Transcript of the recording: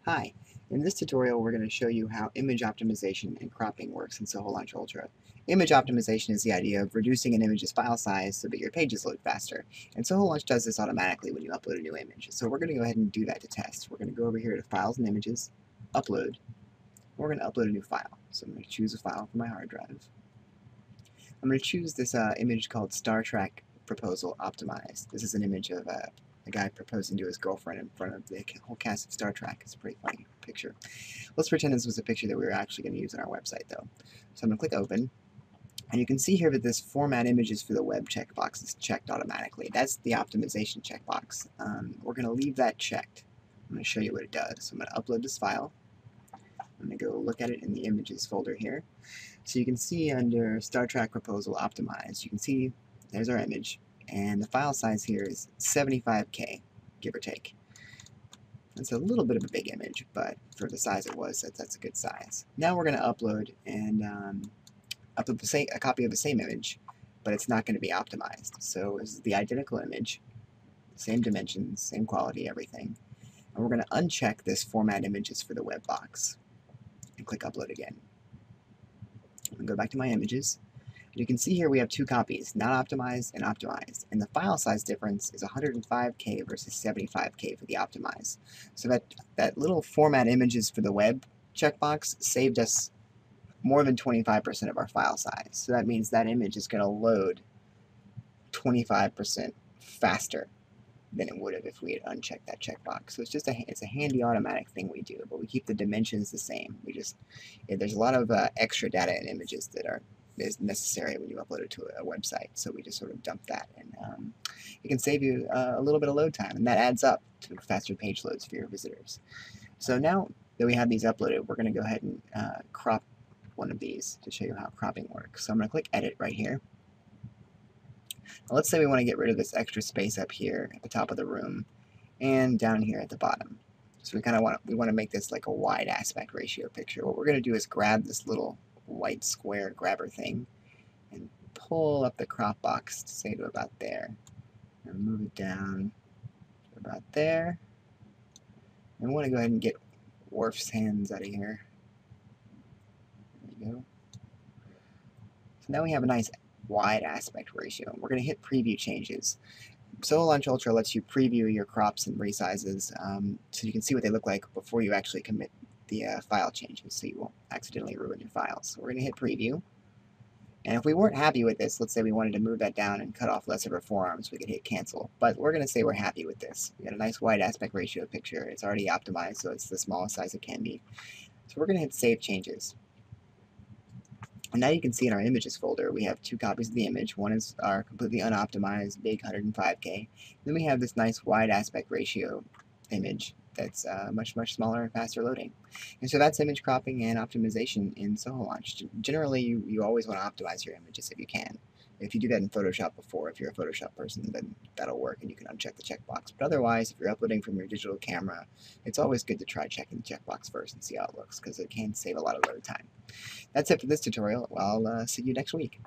Hi, in this tutorial we're going to show you how image optimization and cropping works in Soholaunch Ultra. Image optimization is the idea of reducing an image's file size so that your pages load faster. And Soholaunch does this automatically when you upload a new image. So we're going to go ahead and do that to test. We're going to go over here to Files and Images, Upload. We're going to upload a new file. So I'm going to choose a file from my hard drive. I'm going to choose this image called Star Trek Proposal Optimized. This is an image of a guy proposing to his girlfriend in front of the whole cast of Star Trek. It's a pretty funny picture. Let's pretend this was a picture that we were actually going to use on our website, though. So I'm going to click Open, and you can see here that this Format Images for the Web checkbox is checked automatically. That's the optimization checkbox. We're going to leave that checked. I'm going to show you what it does. So I'm going to upload this file. I'm going to go look at it in the Images folder here. So you can see under Star Trek Proposal Optimized, you can see there's our image, and the file size here is 75K, give or take. It's a little bit of a big image, but for the size it was, that's a good size. Now we're going to upload a copy of the same image, but it's not going to be optimized. So this is the identical image, same dimensions, same quality, everything. And we're going to uncheck this Format Images for the Web box and click Upload again. I'm going to go back to my images. You can see here we have two copies, not optimized and optimized, and the file size difference is 105K versus 75K for the optimized. So that little Format Images for the Web checkbox saved us more than 25% of our file size. So that means that image is going to load 25% faster than it would have if we had unchecked that checkbox. So it's a handy automatic thing we do, but we keep the dimensions the same. There's a lot of extra data in images that is necessary when you upload it to a website, so we just sort of dump that, and it can save you a little bit of load time, and that adds up to faster page loads for your visitors. So now that we have these uploaded, we're going to go ahead and crop one of these to show you how cropping works. So I'm going to click Edit right here. Now let's say we want to get rid of this extra space up here at the top of the room and down here at the bottom. So we want to make this like a wide aspect ratio picture. What we're going to do is grab this little white square grabber thing and pull up the crop box to say to about there, and move it down to about there. And we want to go ahead and get Worf's hands out of here. There we go. So now we have a nice wide aspect ratio. We're going to hit Preview Changes. Soholaunch Ultra lets you preview your crops and resizes so you can see what they look like before you actually commit the file changes, so you won't accidentally ruin your files. So we're going to hit Preview. And if we weren't happy with this, let's say we wanted to move that down and cut off less of our forearms, we could hit Cancel. But we're going to say we're happy with this. We got a nice wide aspect ratio picture. It's already optimized, so it's the smallest size it can be. So we're going to hit Save Changes. And now you can see in our Images folder, we have two copies of the image. One is our completely unoptimized, big 105K. Then we have this nice wide aspect ratio image that's much smaller and faster loading. And so that's image cropping and optimization in Soholaunch. Generally, you always want to optimize your images if you can. If you do that in Photoshop before, if you're a Photoshop person, then that'll work and you can uncheck the checkbox. But otherwise, if you're uploading from your digital camera, it's always good to try checking the checkbox first and see how it looks, because it can save a lot of load time. That's it for this tutorial. I'll see you next week.